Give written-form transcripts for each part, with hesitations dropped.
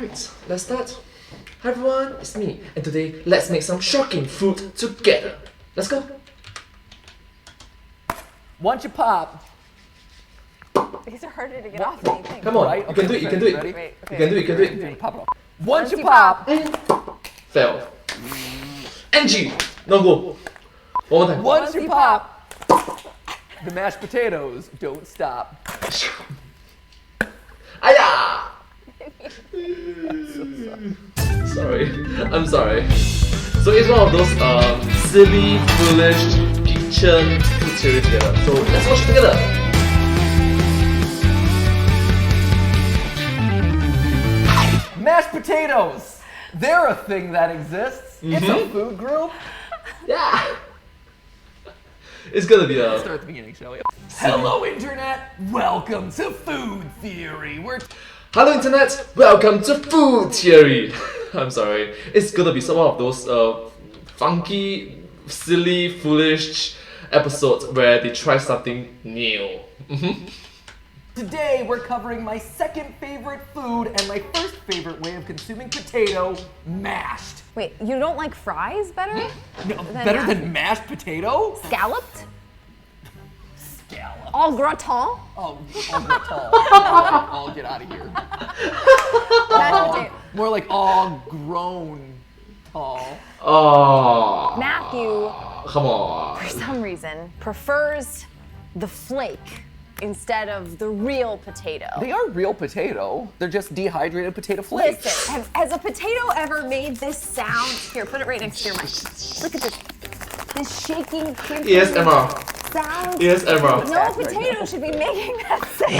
Alright, let's start. Hi everyone, it's me, and today let's make some shocking food together. Let's go. Once you pop. These are harder to get off than you think. Come on, Right, you can do it, you can do it. ready? Wait, You can do it, you can do it. Pop it off. Once you pop. Fail. NG! No go. One more time. Once you pop. The mashed potatoes don't stop. Aya! Sorry, I'm sorry. So it's one of those silly, foolish, kitchen food series together. So let's watch it together. Mashed potatoes. They're a thing that exists. It's a food group. Yeah. It's gonna be a. Start at the beginning, shall we? Hello, Internet. Welcome to Food Theory. Hello Internet, welcome to Food Theory. I'm sorry, it's gonna be some of those funky, silly, foolish episodes where they try something new. Today we're covering my second favorite food and my first favorite way of consuming potato, mashed. Wait, you don't like fries better? No, better than mashed potato? Scalloped? Scallop. Au gratin? Oh, gratin. I'll get out of here. Mashed potato. More like all grown tall. Oh. Matthew, Come on. for some reason, prefers the flake instead of the real potato. They are real potato. They're just dehydrated potato flakes. Listen, has a potato ever made this sound? Here, put it right next to your mic. Look at this. This shaking, crimping ASMR. sound. ASMR. No potato should be making that sound.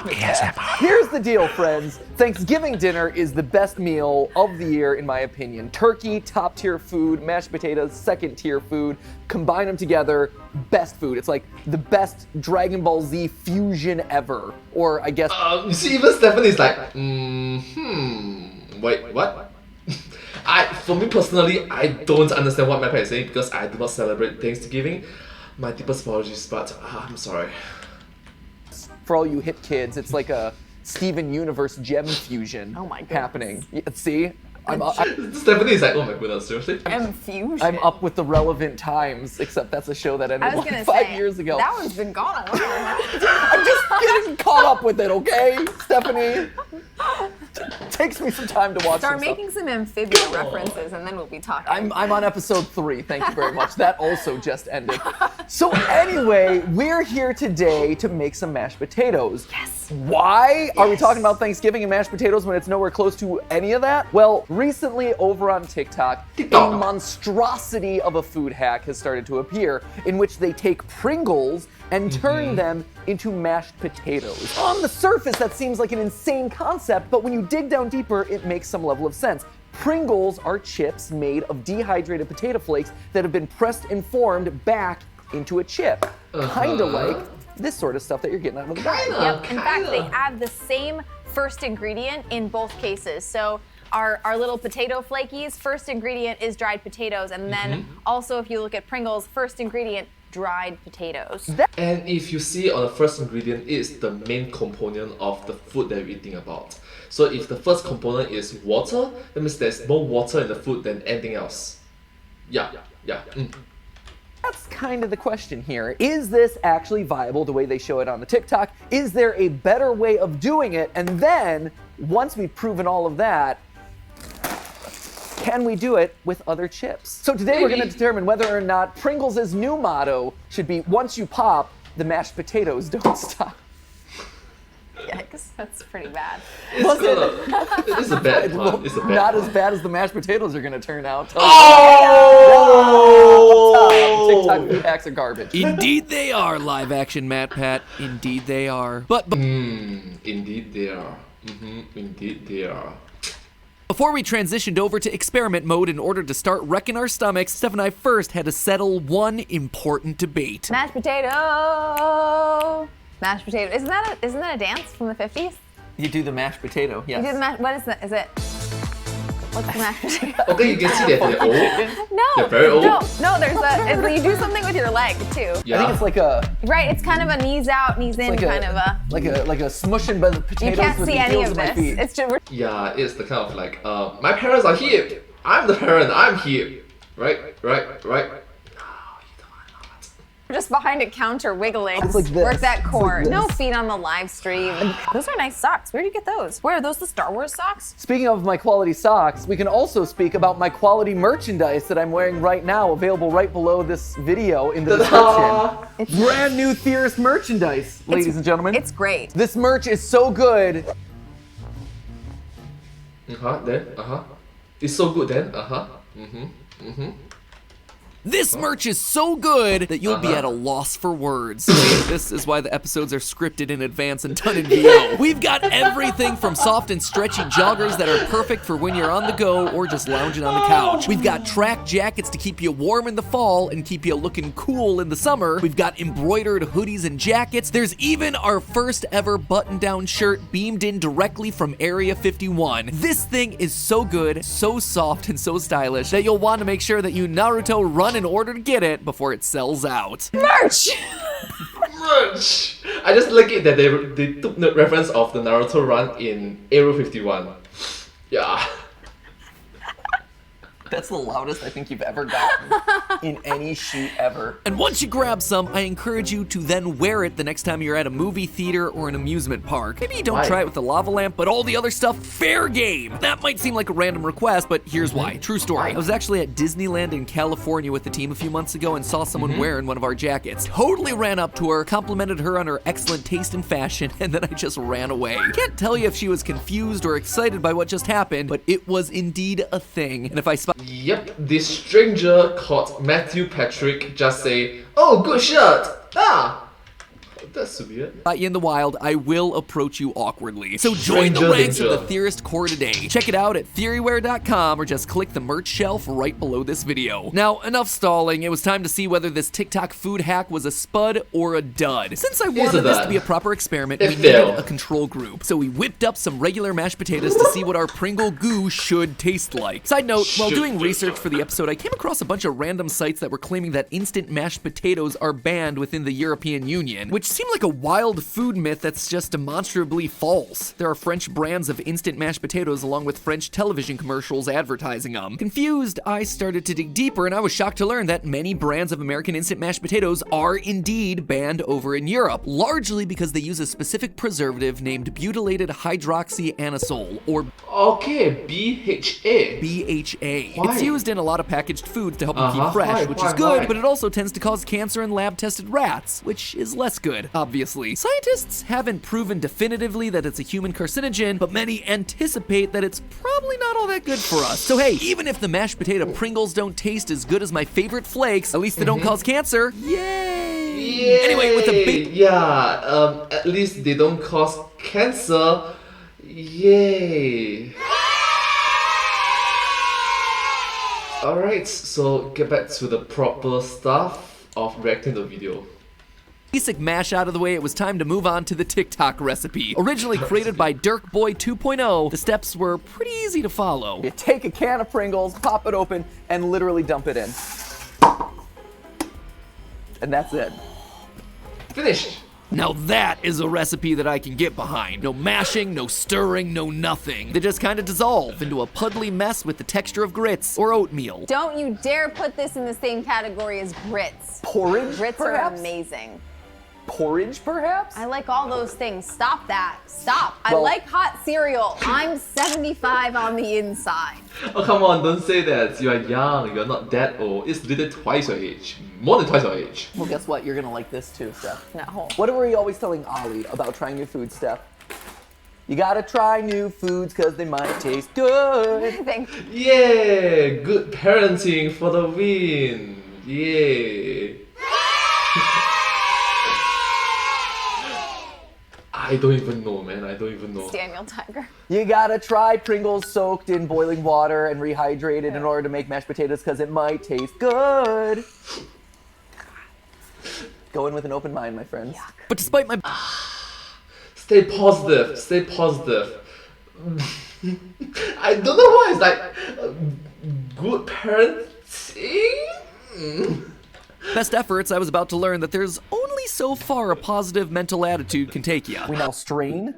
ASMR. Here's the deal, friends. Thanksgiving dinner is the best meal of the year, in my opinion. Turkey, top tier food. Mashed potatoes, second tier food. Combine them together, best food. It's like the best Dragon Ball Z fusion ever. Or I guess. You see, even Stephanie's like, wait, what? For me personally, I don't understand what Mappa is saying because I do not celebrate Thanksgiving. My deepest apologies, but I'm sorry. For all you hip kids, it's like a Steven Universe gem fusion Oh my goodness. happening. Yeah, see? Stephanie is like, oh my goodness, seriously? Fusion. I'm up with the relevant times, except that's a show that I ended was like gonna 5 say, years ago. That one's been gone a while. I'm just getting caught up with it, okay, Stephanie? Takes me some time to watch Start some stuff. making some amphibian references and then we'll be talking. I'm on episode 3, thank you very much. That also just ended. So anyway, we're here today to make some mashed potatoes. Yes. Why are we talking about Thanksgiving and mashed potatoes when it's nowhere close to any of that? Well, recently over on TikTok, a monstrosity of a food hack has started to appear in which they take Pringles and turn them into mashed potatoes. On the surface, that seems like an insane concept, but when you dig down deeper, it makes some level of sense. Pringles are chips made of dehydrated potato flakes that have been pressed and formed back into a chip. Kinda like this sort of stuff that you're getting out of the bag. Yep. In fact, they add the same first ingredient in both cases. So our little potato flakies, first ingredient is dried potatoes, and then also if you look at Pringles, first ingredient, dried potatoes. And if you see on the first ingredient, it's the main component of the food that you're eating about. So if the first component is water, that means there's more water in the food than anything else. Yeah. That's kind of the question here. Is this actually viable the way they show it on the TikTok? Is there a better way of doing it? And then, once we've proven all of that, can we do it with other chips? So today we're going to determine whether or not Pringles' new motto should be, once you pop, the mashed potatoes don't stop. Yikes, that's pretty bad. It's a bad one. It's a bad Not one. as bad as the mashed potatoes are going to turn out. Oh! TikTok food hacks are garbage. Indeed they are, live action Matt Pat. Indeed they are. But Indeed they are. Indeed they are. before we transitioned over to experiment mode in order to start wrecking our stomachs, Steph and I first had to settle one important debate. Mashed potato. Mashed potato. Isn't that a dance from the 50s? You do the mashed potato, yes. You do the what is that? Is it? What's the mashed potato? Okay, you can see that they're old. No. They're very old. No, you do something with your leg too. Yeah. I think it's like a Right, it's kind of a knees out, knees in kind of a. like a smushing by the potatoes You can't with see the any heels of my this. feet. It's just Yeah, it's the kind of like, my parents are here. I'm the parent. I'm here. Right. we're just behind a counter wiggling. It's like this. Work that It's core. like No this. feet on the live stream. Those are nice socks. Where do you get those? Where are those? The Star Wars socks? Speaking of my quality socks, we can also speak about my quality merchandise that I'm wearing right now, available right below this video in the Ta-da! description. Brand new Theorist merchandise, ladies and gentlemen. It's great. This merch is so good. Then, It's so good then, This merch is so good that you'll be at a loss for words. This is why the episodes are scripted in advance and done in VO. We've got everything from soft and stretchy joggers that are perfect for when you're on the go or just lounging on the couch. We've got track jackets to keep you warm in the fall and keep you looking cool in the summer. We've got embroidered hoodies and jackets. There's even our first ever button-down shirt beamed in directly from Area 51. This thing is so good, so soft, and so stylish that you'll want to make sure that you Naruto run in order to get it before it sells out. Merch! Merch! I just like it that they took the reference of the Naruto run in Area 51. Yeah. That's the loudest I think you've ever gotten in any shoot ever. And once you grab some, I encourage you to then wear it the next time you're at a movie theater or an amusement park. Maybe you don't Why? try it with the lava lamp, but all the other stuff, fair game. That might seem like a random request, but here's why. True story. I was actually at Disneyland in California with the team a few months ago and saw someone wearing one of our jackets. Totally ran up to her, complimented her on her excellent taste in fashion, and then I just ran away. Can't tell you if she was confused or excited by what just happened, but it was indeed a thing. And if I spot Yep, this stranger called Matthew Patrick just say, "Oh, good shirt!" That's weird. you in the wild, I will approach you awkwardly. So join the Stranger ranks of danger. the Theorist Core today. Check it out at theoryware.com or just click the merch shelf right below this video. Now, enough stalling. It was time to see whether this TikTok food hack was a spud or a dud. Since I wanted this to be a proper experiment, It we needed failed. a control group. So we whipped up some regular mashed potatoes to see what our Pringle goo should taste like. Side note, while doing research for the episode, I came across a bunch of random sites that were claiming that instant mashed potatoes are banned within the European Union, which seemed like a wild food myth that's just demonstrably false. There are French brands of instant mashed potatoes along with French television commercials advertising them. Confused, I started to dig deeper and I was shocked to learn that many brands of American instant mashed potatoes are indeed banned over in Europe, largely because they use a specific preservative named butylated hydroxyanisole, or Okay, BHA. BHA. Why? It's used in a lot of packaged foods to help them keep Uh-huh. fresh, Why? which Why? is good, Why? but it also tends to cause cancer in lab-tested rats, which is less good, obviously. Scientists haven't proven definitively that it's a human carcinogen, but many anticipate that it's probably not all that good for us. So hey, even if the mashed potato Pringles don't taste as good as my favorite flakes, at least they don't cause cancer. Yay! Yay! Anyway, with a big at least they don't cause cancer. Yay! Alright, so get back to the proper stuff of reacting to the video. basic mash out of the way, it was time to move on to the TikTok recipe. Originally created by Dirkboy 2.0, the steps were pretty easy to follow. You take a can of Pringles, pop it open, and literally dump it in. And that's it. Finished! Now that is a recipe that I can get behind. No mashing, no stirring, no nothing. They just kind of dissolve into a puddly mess with the texture of grits or oatmeal. Don't you dare put this in the same category as grits. Porridge, Grits perhaps? are amazing. Porridge, perhaps? I like all those things. Stop that. Stop. I Well- like hot cereal. I'm 75 on the inside. Oh, come on, don't say that. You are young, you're not that old. It's literally twice your age. More than twice your age. Well, guess what? You're gonna like this too, Steph. No. What were you always telling Ollie about trying new foods, Steph? You gotta try new foods because they might taste good. Thanks. Yeah, good parenting for the win. Yeah. I don't even know, man. I don't even know. Daniel Tiger. You gotta try Pringles soaked in boiling water and rehydrated in order to make mashed potatoes because it might taste good. Go in with an open mind, my friends. But despite my Stay positive. Stay positive. I don't know why it's like good parenting. Best efforts, I was about to learn that there's only so far a positive mental attitude can take you. We now strain.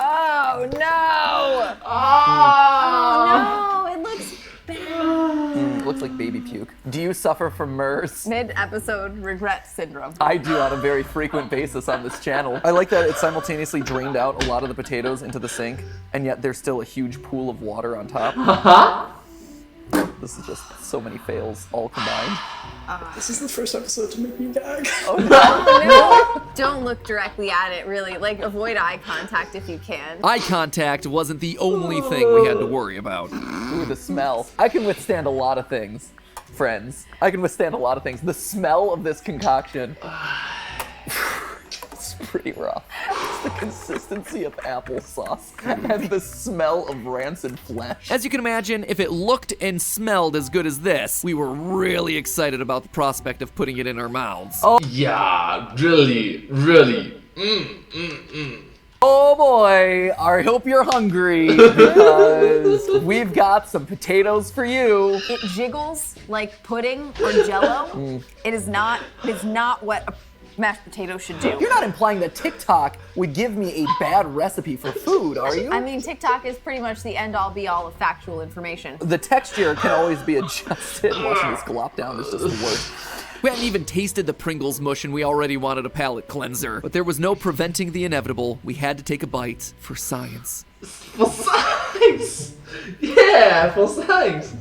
Oh no! Ah. Oh no! It looks bad. It looks like baby puke. Do you suffer from MERS? Mid-episode regret syndrome. I do on a very frequent basis on this channel. I like that it simultaneously drained out a lot of the potatoes into the sink, and yet there's still a huge pool of water on top. This is just so many fails all combined. This is the first episode to make me gag. Oh no! Don't look directly at it, really. Like, avoid eye contact if you can. Eye contact wasn't the only thing we had to worry about. Ooh, the smell. I can withstand a lot of things, friends. I can withstand a lot of things. The smell of this concoction. It's pretty rough. It's the consistency of applesauce and the smell of rancid flesh. As you can imagine, if it looked and smelled as good as this, we were really excited about the prospect of putting it in our mouths. Yeah, really. Oh boy, I hope you're hungry because we've got some potatoes for you. It jiggles like pudding or jello. It is not what a mashed potato should do. You're not implying that TikTok would give me a bad recipe for food, are you? I mean, TikTok is pretty much the end-all be-all of factual information. The texture can always be adjusted. Watching this glop down is just the worst. We hadn't even tasted the Pringles mush and we already wanted a palate cleanser. But there was no preventing the inevitable. We had to take a bite for science. For science! Yeah, for science!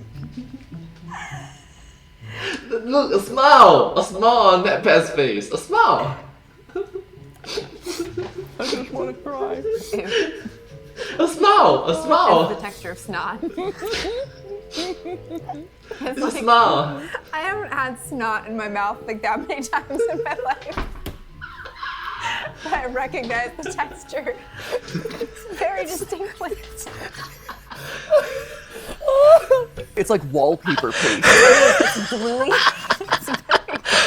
Look, a smile! A smile on that pet's face. A smile! I just want to cry. Ew. A smile! A It's the smile! texture of snot. It's a smile! I haven't had snot in my mouth like that many times in my life. But I recognize the texture. It's very distinctly. It's like wallpaper paste. It's gluey.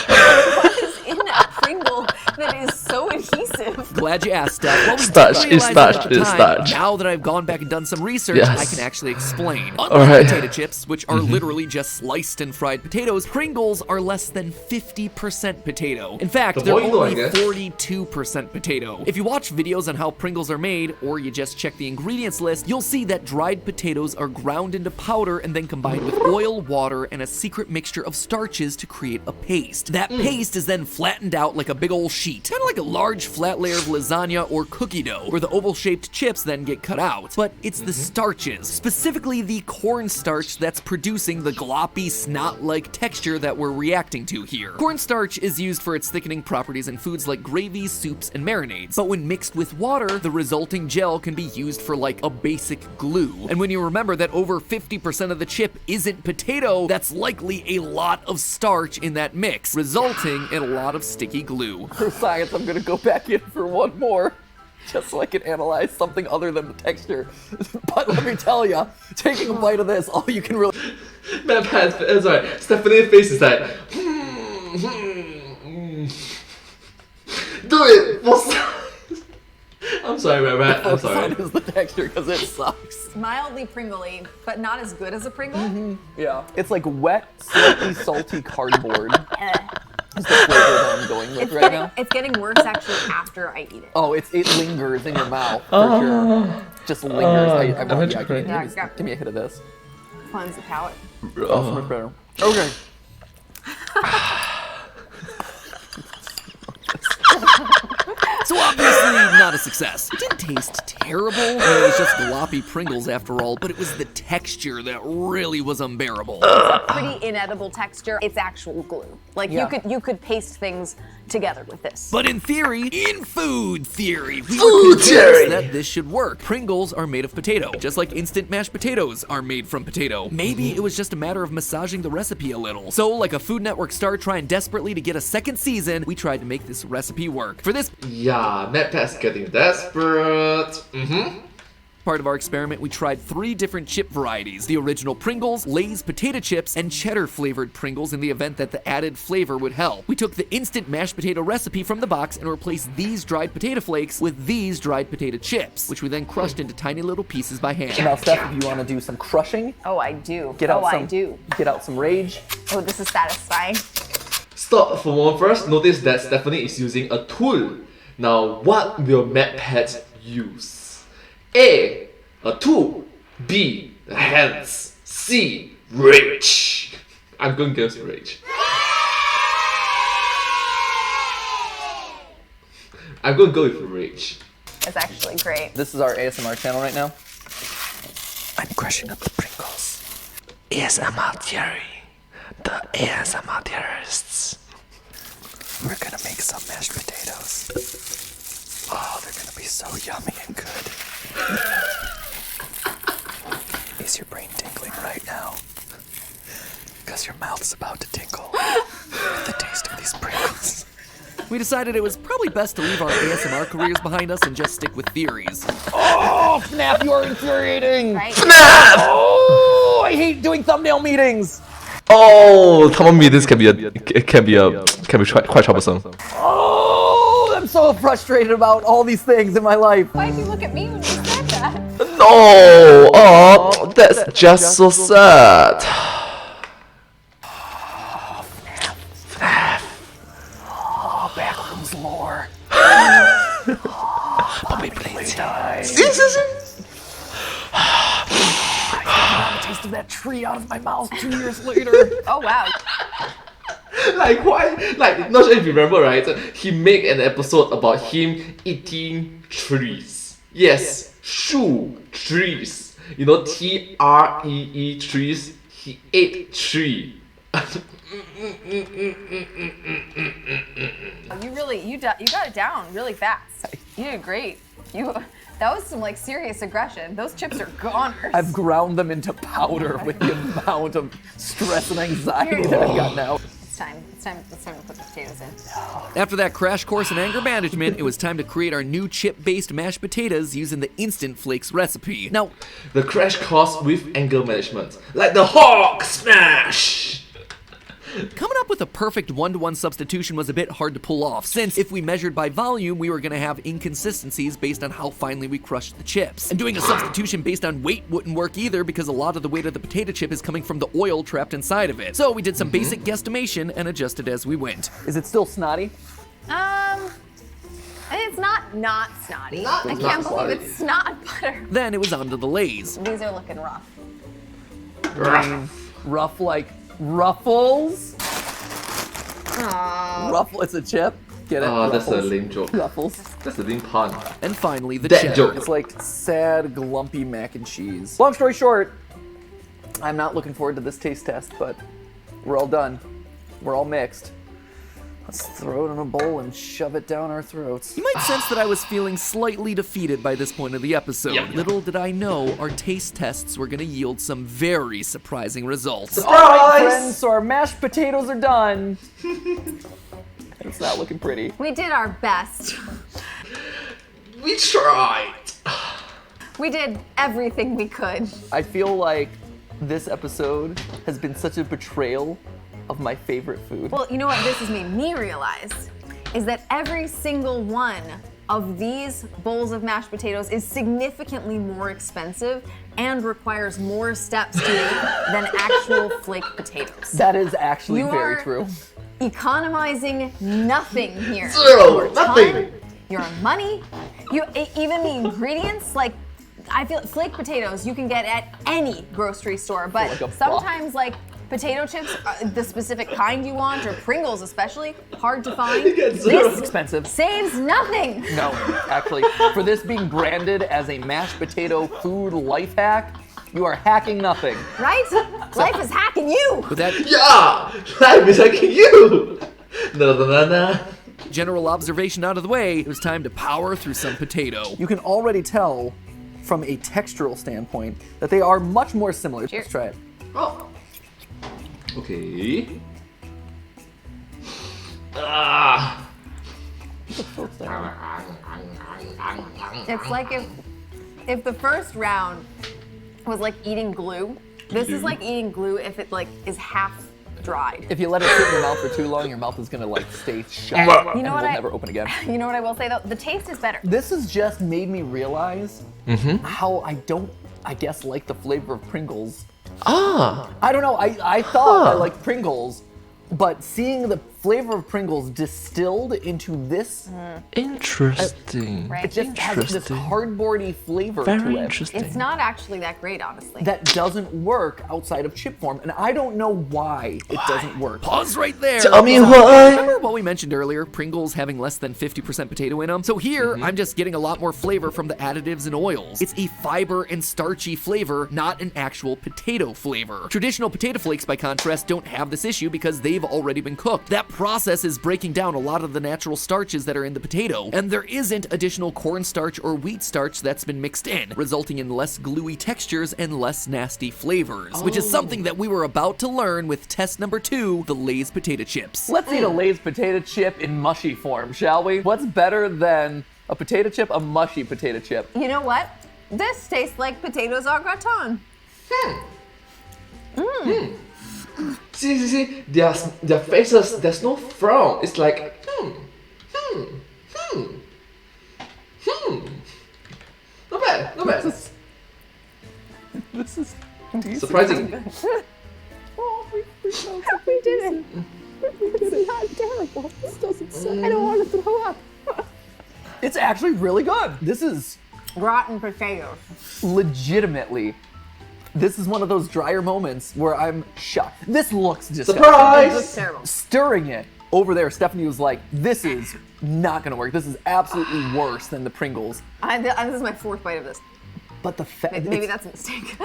What is in a Pringle that is so adhesive? Glad you asked, Steph. Well, we Starch, didn't it's realize at starch, the it's time. starch. Now that I've gone back and done some research, Yes. I can actually explain. Unlike Alright. potato chips, which are literally just sliced and fried potatoes, Pringles are less than 50% potato. In fact, The they're more you know, I only guess. 42% potato. If you watch videos on how Pringles are made, or you just check the ingredients list, you'll see that dried potatoes are ground into powder and then combined with oil, water, and a secret mixture of starches to create a paste. That paste is then flattened out like a big old sheet, kind of like a large flat layer of lasagna or cookie dough, where the oval-shaped chips then get cut out. But it's the starches, specifically the cornstarch, that's producing the gloppy, snot-like texture that we're reacting to here. Cornstarch is used for its thickening properties in foods like gravies, soups, and marinades. But when mixed with water, the resulting gel can be used for like a basic glue. And when you remember that over 50% of the chip isn't potato, that's likely a lot of starch in that mix, resulting in a lot of sticky glue. For science, I'm gonna go back in for one more, just so I can analyze something other than the texture. But let me tell ya, taking a bite of this, all you can really... Man, sorry, Stephanie's face is like, Do it! For science! I'm sorry, Rat. I'm sorry. Focus on is the texture, because it sucks. Mildly Pringly, but not as good as a Pringle. Yeah. It's like wet, slightly salty cardboard. Eh. Is the flavor that I'm going with right now. It's getting worse actually after I eat it. Oh, it lingers in your mouth, for sure. Just lingers. I want to cry. give me a hit of this. Cleanse the palate. Oh, so much better. Okay. So obviously not a success. It didn't taste terrible. I mean, it was just gloppy Pringles after all, but it was the texture that really was unbearable. Pretty inedible texture. It's actual glue. Like Yeah. you could paste things together with this. But in theory, in food theory, we Food were convinced theory. that this should work. Pringles are made of potato, just like instant mashed potatoes are made from potato. Maybe it was just a matter of massaging the recipe a little. So, like a Food Network star trying desperately to get a second season, we tried to make this recipe work. For this, Yeah, MadPat's getting desperate. Part of our experiment, we tried 3 different chip varieties: the original Pringles, Lay's potato chips, and cheddar-flavored Pringles in the event that the added flavor would help. We took the instant mashed potato recipe from the box and replaced these dried potato flakes with these dried potato chips, which we then crushed into tiny little pieces by hand. Now, Steph, if you want to do some crushing, Oh, I do. get out I do. Get out some rage. Oh, this is satisfying. Stop for one first. Notice that Stephanie is using a tool. Now, what will MatPat use? A tool. B, the hands. C, rage. I'm going to guess rage. I'm going to go with rage. It's actually great. This is our ASMR channel right now. I'm crushing up the Pringles. ASMR theory. The ASMR theorists. We're gonna make some mashed potatoes. Oh, they're gonna be so yummy and good. Is your brain tingling right now? Because your mouth's about to tingle with the taste of these Pringles. We decided it was probably best to leave our ASMR careers behind us and just stick with theories. Oh, Snap, you are infuriating! Right? Oh, I hate doing thumbnail meetings! Oh, thumbnail meetings can be quite troublesome. Oh, I'm so frustrated about all these things in my life. Why'd you look at me when you said that? No, oh, that's just so sad. Oh, backrooms lore. Puppy playtime. I got the taste of that tree out of my mouth 2 years later. Oh, wow. Like why? Like not sure if you remember, right? He made an episode about him eating trees. Yes, shoe trees. You know, TREE trees. He ate tree. You got it down really fast. You did great. That was some like serious aggression. Those chips are goners. I've ground them into powder with the amount of stress and anxiety that I've got now. It's time to put the potatoes in. After that crash course in anger management, it was time to create our new chip-based mashed potatoes using the Instant Flakes recipe. Now, The crash course with anger management, like the Hawk Smash. coming up with a perfect 1-to-1 substitution was a bit hard to pull off, since if we measured by volume, we were going to have inconsistencies based on how finely we crushed the chips. And doing a substitution based on weight wouldn't work either, because a lot of the weight of the potato chip is coming from the oil trapped inside of it. So we did some basic guesstimation and adjusted as we went. Is it still snotty? It's not snotty. Not I not can't snotty. believe it's snot butter. Then it was on to the Lay's. These are looking rough. Rough like Ruffles? Ruffle, it's a chip. Get it? Oh, that's a Ruffles. lame joke. Ruffles. That's a lame pun. And finally, the That cheddar. joke. It's like sad, glumpy mac and cheese. Long story short, I'm not looking forward to this taste test, but we're all done. We're all mixed. Let's throw it in a bowl and shove it down our throats. You might sense that I was feeling slightly defeated by this point of the episode. Yep. Little did I know our taste tests were going to yield some very surprising results. All right, friends, so our mashed potatoes are done. It's not looking pretty. We did our best. We tried. We did everything we could. I feel like this episode has been such a betrayal of my favorite food. Well, you know what this has made me realize is that every single one of these bowls of mashed potatoes is significantly more expensive and requires more steps to make than actual flake potatoes. That is actually You very are true. economizing nothing here. Zero, Your nothing. time, your money, even the ingredients, like I feel flake potatoes you can get at any grocery store, but Like a buck. sometimes like potato chips, the specific kind you want, or Pringles especially, hard to find. You get zero. This Expensive. saves nothing. No, actually, for this being branded as a mashed potato food life hack, you are hacking nothing. Right? Life is hacking you. With that Yeah, life is like you. Na na na na. general observation out of the way, it was time to power through some potato. You can already tell from a textural standpoint that they are much more similar. Cheers. Let's try it. Oh. Okay. Ah. It's like if If the first round was like eating glue, this is like eating glue if it like is half dried. If you let it sit in your mouth for too long, your mouth is gonna like stay shut You know and what will I- never open again. You know what I will say though? The taste is better. This has just made me realize how I don't, I guess, like the flavor of Pringles. Ah. I don't know, I thought I liked Pringles, but seeing the flavor of Pringles distilled into this, Interesting. Right. it just has this cardboardy flavor Very to it. interesting. It's not actually that great, honestly. That doesn't work outside of chip form, and I don't know why it doesn't work. Pause right there. Tell me why. Remember what we mentioned earlier, Pringles having less than 50% potato in them? So here, I'm just getting a lot more flavor from the additives and oils. It's a fiber and starchy flavor, not an actual potato flavor. Traditional potato flakes, by contrast, don't have this issue because they've already been cooked. That process is breaking down a lot of the natural starches that are in the potato, and there isn't additional cornstarch or wheat starch that's been mixed in, resulting in less gluey textures and less nasty flavors, which is something that we were about to learn with test number 2, the Lay's potato chips. Let's eat a Lay's potato chip in mushy form, shall we? What's better than a potato chip, a mushy potato chip? You know what? This tastes like potatoes au gratin. See, their faces, there's no frown. It's like, Not bad, not bad. This is Surprising. We did it. It's not terrible. This doesn't suck. I don't want to throw up. It's actually really good. This is Rotten potatoes. legitimately, this is one of those drier moments where I'm shocked. This looks disgusting. Surprise! It looks terrible. Stirring it over there, Stephanie was like, this is not gonna work. This is absolutely worse than the Pringles. This is my 4th bite of this. But the fact Maybe that's a mistake.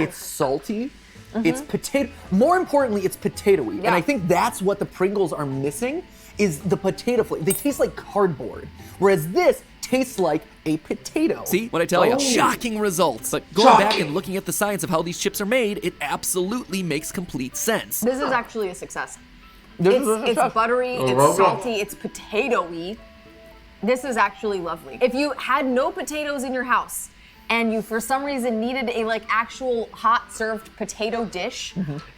it's salty. It's potato. More importantly, it's potatoey, and Yeah. I think that's what the Pringles are missing is the potato flavor. They taste like cardboard, whereas this tastes like a potato. See what I tell you? Shocking results. But going back and looking at the science of how these chips are made, it absolutely makes complete sense. This is actually a success. This is a It's success. buttery, well it's done. salty, it's potatoey. This is actually lovely. If you had no potatoes in your house and you for some reason needed a like actual hot served potato dish,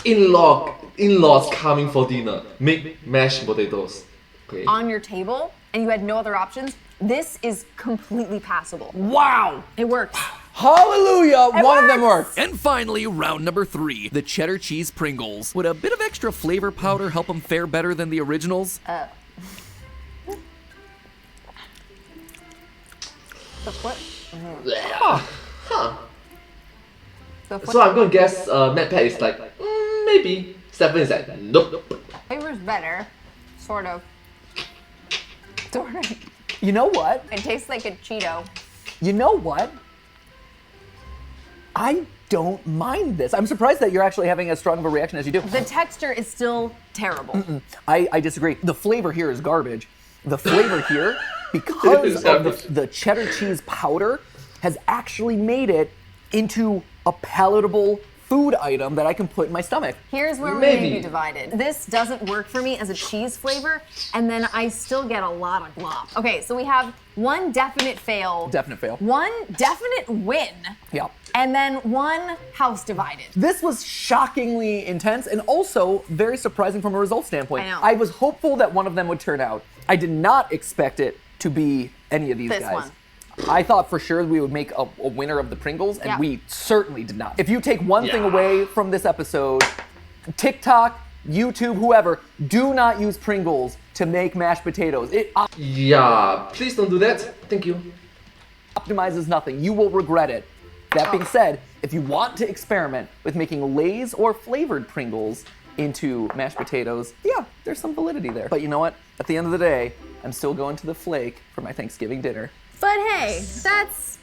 In-laws coming for dinner. Make mashed potatoes. Okay. on your table and you had no other options, this is completely passable. Wow! It works. Hallelujah! One of them works! worked. And finally, round number 3, the cheddar cheese Pringles. Would a bit of extra flavor powder help them fare better than the originals? The foot. The foot So I'm gonna guess MadPat is like, maybe. Stefan is like, nope. flavor's better, sort of. Sort of. You know what? It tastes like a Cheeto. You know what? I don't mind this. I'm surprised that you're actually having as strong of a reaction as you do. The texture is still terrible. I disagree. The flavor here is garbage. The flavor here, because of the cheddar cheese powder, has actually made it into a palatable food item that I can put in my stomach. Here's where we may Maybe. be divided. This doesn't work for me as a cheese flavor, and then I still get a lot of glop. Okay, so we have one definite fail. Definite fail. One definite win. Yeah. And then one house divided. This was shockingly intense and also very surprising from a result standpoint. I know. I was hopeful that one of them would turn out. I did not expect it to be any of these This guys. one. I thought for sure we would make a winner of the Pringles, and Yeah. we certainly did not. If you take one thing Yeah. away from this episode, TikTok, YouTube, whoever, do not use Pringles to make mashed potatoes. It Yeah, please don't do that. Thank you. optimizes nothing. You will regret it. That being said, if you want to experiment with making Lay's or flavored Pringles into mashed potatoes, yeah, there's some validity there. But you know what? At the end of the day, I'm still going to the flake for my Thanksgiving dinner. But hey, that's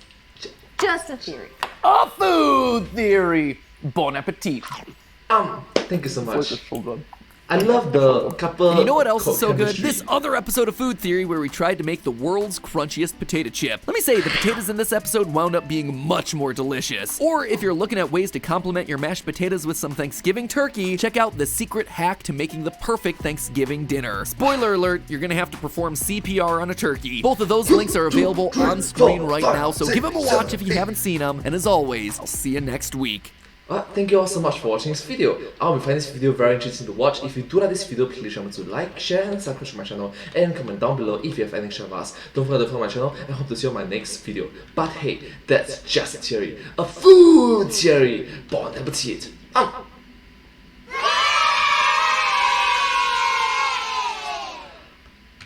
just a theory. A food theory. Bon appetit. Thank you so Flake is much. so good. I love the couple. And you know what else is so good? chemistry. This other episode of Food Theory where we tried to make the world's crunchiest potato chip. Let me say, the potatoes in this episode wound up being much more delicious. Or if you're looking at ways to complement your mashed potatoes with some Thanksgiving turkey, check out the secret hack to making the perfect Thanksgiving dinner. Spoiler alert, you're gonna have to perform CPR on a turkey. Both of those links are available on screen right now, so give them a watch if you haven't seen them. And as always, I'll see you next week. Thank you all so much for watching this video. I will find this video very interesting to watch. If you do like this video, please remember to like, share, and subscribe to my channel, and comment down below if you have any share of us. Don't forget to follow my channel, and hope to see you on my next video. But hey, that's just a theory. A food theory! Bon appetit!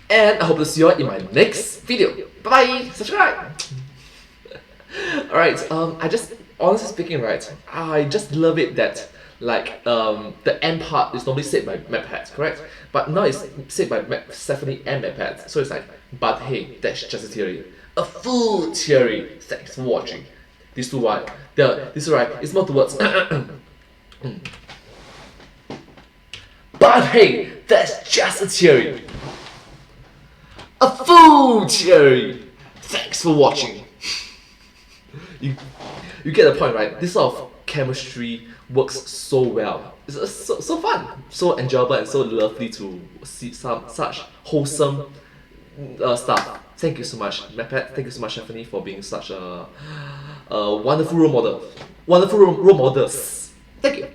And I hope to see you all in my next video. Bye bye! Subscribe! Alright, honestly speaking, right, I just love it that, like, the end part is normally said by MapPad, correct? But now it's said by Stephanie and MapPad, so it's like, but hey, that's just a theory. A food theory! Thanks for watching. These two right, it's more towards but hey, that's just a theory. A food theory! Thanks for watching. You get the point, right? This sort of chemistry works so well. It's so fun, so enjoyable, and so lovely to see some such wholesome stuff. Thank you so much, MapPad. Thank you so much, Stephanie, for being such a wonderful role model. Wonderful role models. Thank you.